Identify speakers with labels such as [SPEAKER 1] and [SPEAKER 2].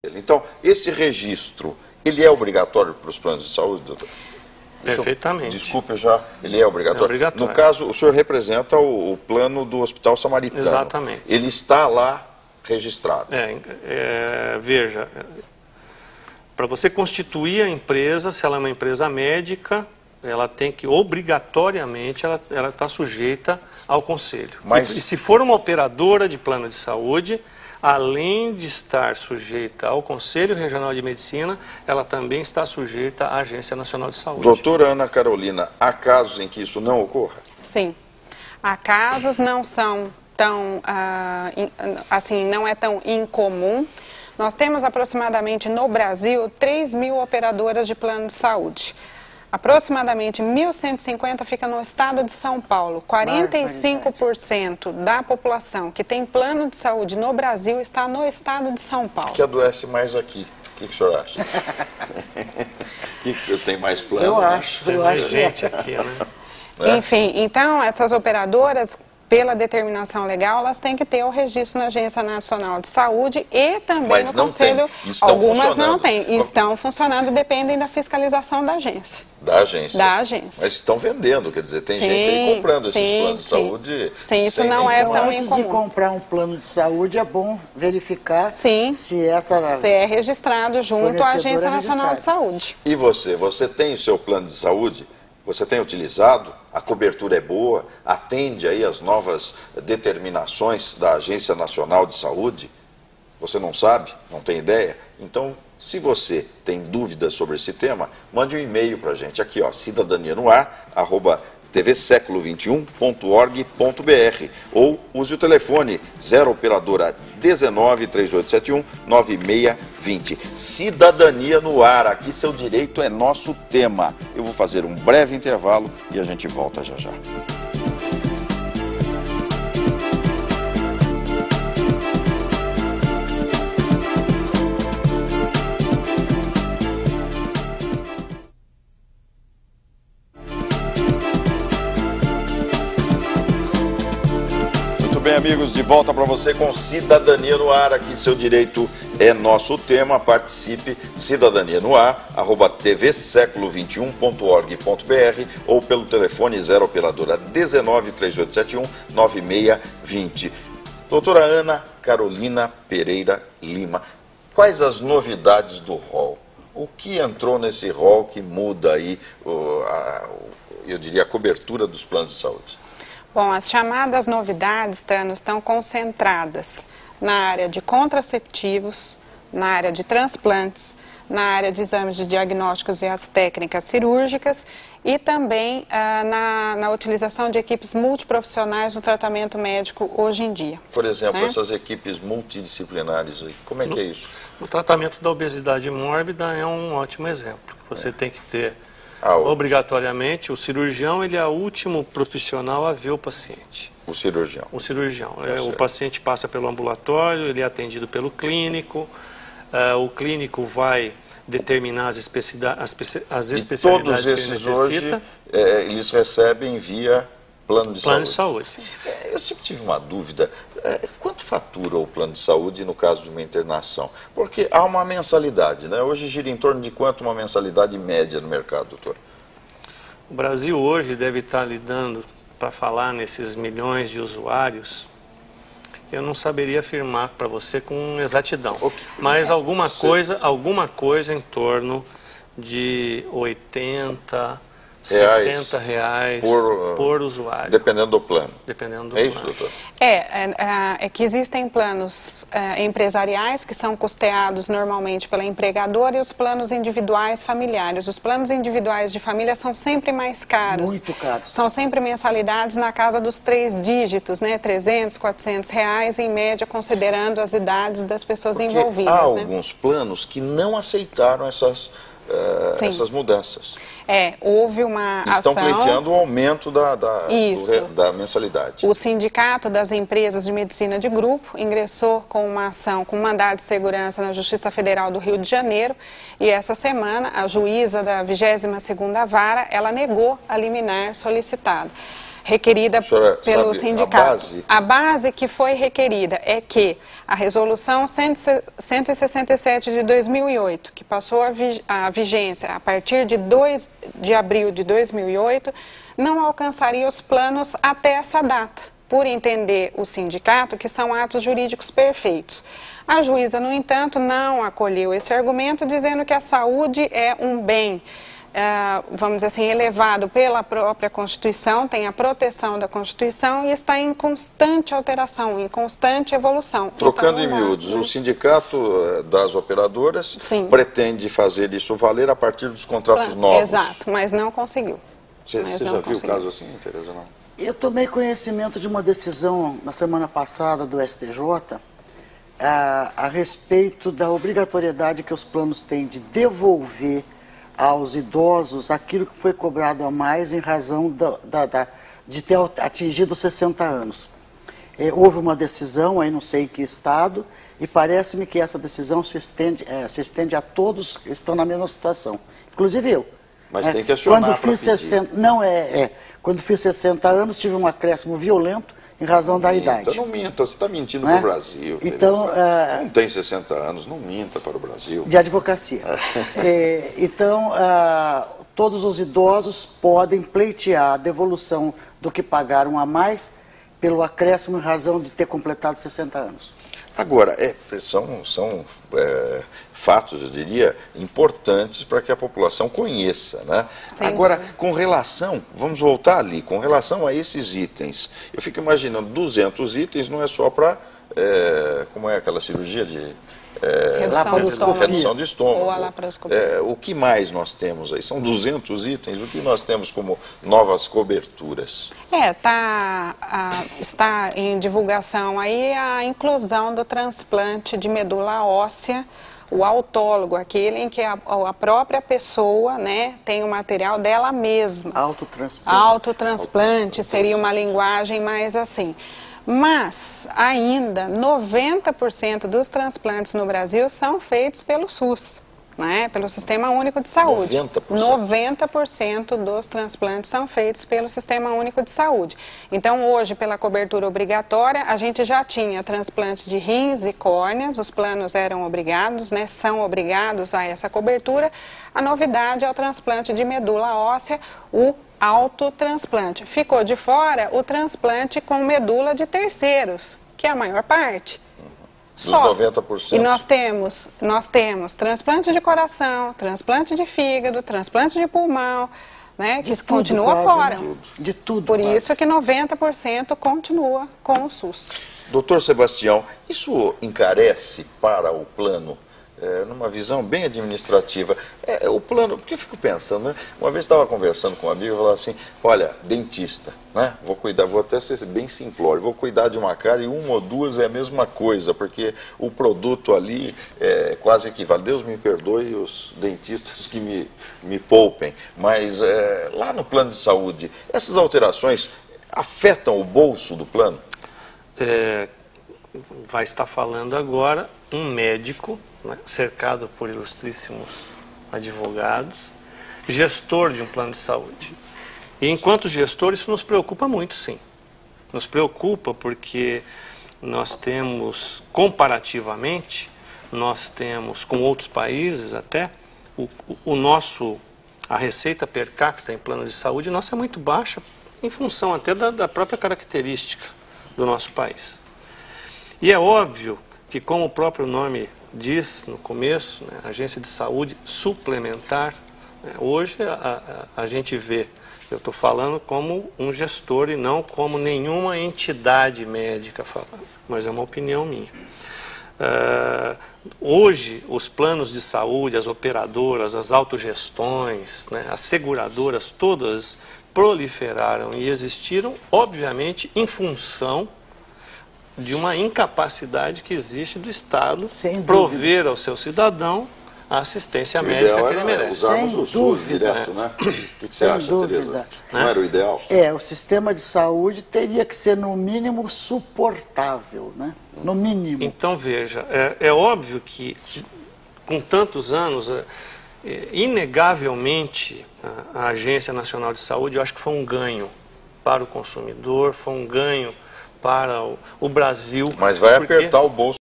[SPEAKER 1] Então, esse registro, ele é obrigatório para os planos de saúde, doutor?
[SPEAKER 2] Perfeitamente.
[SPEAKER 1] Desculpe, ele é obrigatório.
[SPEAKER 2] É obrigatório.
[SPEAKER 1] No caso, o senhor representa o plano do Hospital Samaritano.
[SPEAKER 2] Exatamente.
[SPEAKER 1] Ele está lá registrado.
[SPEAKER 2] Veja, para você constituir a empresa, se ela é uma empresa médica, ela tem que, obrigatoriamente, ela está sujeita ao conselho. E se for uma operadora de plano de saúde, além de estar sujeita ao Conselho Regional de Medicina, ela também está sujeita à Agência Nacional de Saúde.
[SPEAKER 1] Doutora Ana Carolina, há casos em que isso não ocorra?
[SPEAKER 3] Sim. Há casos, não são tão, assim, não é tão incomum. Nós temos aproximadamente no Brasil 3.000 operadoras de plano de saúde. Aproximadamente 1.150 fica no estado de São Paulo. 45% da população que tem plano de saúde no Brasil está no estado de São Paulo.
[SPEAKER 1] Que adoece mais aqui. O que o senhor acha? que você tem mais plano?
[SPEAKER 4] Eu acho.
[SPEAKER 2] Tem mais gente aqui, né?
[SPEAKER 3] Enfim, então essas operadoras, pela determinação legal, elas têm que ter o registro na Agência Nacional de Saúde e também no Conselho. Algumas não têm. Estão funcionando, dependem da fiscalização da agência.
[SPEAKER 1] Da agência?
[SPEAKER 3] Da agência.
[SPEAKER 1] Mas estão vendendo, quer dizer, tem gente aí comprando esses planos de saúde.
[SPEAKER 3] Sim, isso não é tão incomum.
[SPEAKER 4] Antes de comprar um plano de saúde, é bom verificar se
[SPEAKER 3] é registrado junto à Agência Nacional de Saúde.
[SPEAKER 1] E você tem o seu plano de saúde? Você tem utilizado? A cobertura é boa? Atende aí as novas determinações da Agência Nacional de Saúde? Você não sabe? Não tem ideia? Então, se você tem dúvidas sobre esse tema, mande um e-mail para a gente aqui, ó, cidadanianoar@tvsecolo21.org.br ou use o telefone 0 operadora 19 3871 9620. Cidadania no ar, aqui seu direito é nosso tema. Eu vou fazer um breve intervalo e a gente volta já já. Bem, amigos, de volta para você com Cidadania no Ar, aqui seu direito é nosso tema, participe, Cidadania no Ar, @tvsecolo21.org.br ou pelo telefone 0 operadora 19 3871 9620. Doutora Ana Carolina Pereira Lima, quais as novidades do rol? O que entrou nesse rol que muda aí, eu diria, a cobertura dos planos de saúde?
[SPEAKER 3] Bom, as chamadas novidades, Tano, estão concentradas na área de contraceptivos, na área de transplantes, na área de exames de diagnósticos e as técnicas cirúrgicas e também na utilização de equipes multiprofissionais no tratamento médico hoje em dia.
[SPEAKER 1] Por exemplo, essas equipes multidisciplinares, como é que é isso?
[SPEAKER 2] O tratamento da obesidade mórbida é um ótimo exemplo. Você tem que ter... Obrigatoriamente, o cirurgião ele é o último profissional a ver o paciente.
[SPEAKER 1] O cirurgião? O
[SPEAKER 2] cirurgião. O paciente passa pelo ambulatório, ele é atendido pelo clínico, o clínico vai determinar as especialidades que ele necessita.
[SPEAKER 1] Hoje, eles recebem via plano de
[SPEAKER 2] saúde.
[SPEAKER 1] Eu sempre tive uma dúvida, quanto fatura o plano de saúde no caso de uma internação? Porque há uma mensalidade, né? Hoje gira em torno de quanto uma mensalidade média no mercado, doutor?
[SPEAKER 2] O Brasil hoje deve estar lidando, para falar nesses milhões de usuários, eu não saberia afirmar para você com exatidão, mas alguma coisa em torno de 80... R$70 por usuário.
[SPEAKER 1] Dependendo do plano.
[SPEAKER 2] Dependendo do plano.
[SPEAKER 1] Isso, doutor?
[SPEAKER 3] É que existem planos empresariais que são custeados normalmente pela empregadora e os planos individuais familiares. Os planos individuais de família são sempre mais caros.
[SPEAKER 4] Muito caros.
[SPEAKER 3] São sempre mensalidades na casa dos 3 dígitos, né? R$300, R$400 em média, considerando as idades das pessoas envolvidas.
[SPEAKER 1] Há alguns planos que não aceitaram essas mudanças.
[SPEAKER 3] Houve uma ação...
[SPEAKER 1] Estão pleiteando o aumento da mensalidade.
[SPEAKER 3] O Sindicato das Empresas de Medicina de Grupo ingressou com uma ação com mandado de segurança na Justiça Federal do Rio de Janeiro e essa semana a juíza da 22ª Vara, ela negou a liminar solicitada. requerida pelo sindicato.
[SPEAKER 1] A
[SPEAKER 3] base que foi requerida é que a resolução 167 de 2008, que passou a vigência a partir de 2 de abril de 2008, não alcançaria os planos até essa data, por entender o sindicato que são atos jurídicos perfeitos. A juíza, no entanto, não acolheu esse argumento, dizendo que a saúde é um bem, vamos dizer assim, elevado pela própria Constituição, tem a proteção da Constituição e está em constante alteração, em constante evolução.
[SPEAKER 1] Trocando
[SPEAKER 3] então,
[SPEAKER 1] em miúdos, o sindicato das operadoras pretende fazer isso valer a partir dos contratos novos.
[SPEAKER 3] Exato, mas não conseguiu.
[SPEAKER 1] Você já viu o caso assim, Tereza? Não?
[SPEAKER 4] Eu tomei conhecimento de uma decisão na semana passada do STJ a respeito da obrigatoriedade que os planos têm de devolver aos idosos aquilo que foi cobrado a mais em razão de ter atingido 60 anos. Houve uma decisão, aí não sei em que estado, e parece-me que essa decisão se estende a todos que estão na mesma situação, inclusive eu.
[SPEAKER 1] Mas tem que acionar
[SPEAKER 4] quando fiz 60, quando fiz 60 anos, tive um acréscimo violento em razão da idade.
[SPEAKER 1] Não minta, você está mentindo para o Brasil.
[SPEAKER 4] Então,
[SPEAKER 1] você não tem 60 anos, não minta para o Brasil.
[SPEAKER 4] De advocacia. Então, todos os idosos podem pleitear a devolução do que pagaram a mais pelo acréscimo em razão de ter completado 60 anos.
[SPEAKER 1] Agora, são fatos, eu diria, importantes para que a população conheça, né? Agora, com relação, vamos voltar ali, com relação a esses itens, eu fico imaginando, 200 itens não é só para, como é aquela cirurgia de... redução de estômago.
[SPEAKER 3] Ou a laparoscopia.
[SPEAKER 1] O que mais nós temos aí? São 200 itens, o que nós temos como novas coberturas?
[SPEAKER 3] Está em divulgação aí a inclusão do transplante de medula óssea, o autólogo, aquele em que a própria pessoa, né, tem o material dela mesma. Autotransplante seria uma linguagem mais assim. Mas, ainda, 90% dos transplantes no Brasil são feitos pelo SUS, né? Pelo Sistema Único de Saúde. 90% dos transplantes são feitos pelo Sistema Único de Saúde. Então, hoje, pela cobertura obrigatória, a gente já tinha transplante de rins e córneas, os planos eram obrigados, né? São obrigados a essa cobertura. A novidade é o transplante de medula óssea, o autotransplante. Ficou de fora o transplante com medula de terceiros, que é a maior parte.
[SPEAKER 1] Dos 90%.
[SPEAKER 3] E nós temos transplante de coração, transplante de fígado, transplante de pulmão, né, que continua fora.
[SPEAKER 4] De tudo.
[SPEAKER 3] Por isso que 90% continua com o SUS.
[SPEAKER 1] Doutor Sebastião, isso encarece para o plano? Numa visão bem administrativa, o plano, porque eu fico pensando, né? Uma vez estava conversando com um amigo e falava assim, olha, dentista, né? Vou até ser bem simplório, vou cuidar de uma cara e uma ou duas é a mesma coisa, porque o produto ali quase equivale. Deus me perdoe os dentistas que me poupem, mas lá no plano de saúde, essas alterações afetam o bolso do plano?
[SPEAKER 2] Vai estar falando agora um médico, né, cercado por ilustríssimos advogados, gestor de um plano de saúde. E enquanto gestor, isso nos preocupa muito, sim. Nos preocupa porque nós temos, comparativamente, nós temos, com outros países até, a receita per capita em plano de saúde nossa é muito baixa, em função até da própria característica do nosso país. E é óbvio que, como o próprio nome diz no começo, né, agência de saúde suplementar, né, hoje a gente vê, eu estou falando como um gestor e não como nenhuma entidade médica falando, mas é uma opinião minha. Hoje, os planos de saúde, as operadoras, as autogestões, né, as seguradoras, todas proliferaram e existiram, obviamente, em função de uma incapacidade que existe do Estado prover ao seu cidadão a assistência médica que ele merece.
[SPEAKER 1] Usarmos o SUS direto, né? O que você acha, Tereza? Não era o ideal?
[SPEAKER 4] O sistema de saúde teria que ser, no mínimo, suportável, né? No mínimo.
[SPEAKER 2] Então, veja, é óbvio que, com tantos anos, inegavelmente, a Agência Nacional de Saúde, eu acho que foi um ganho para o consumidor, foi um ganho para o Brasil.
[SPEAKER 1] Mas vai
[SPEAKER 2] porque
[SPEAKER 1] apertar o bolso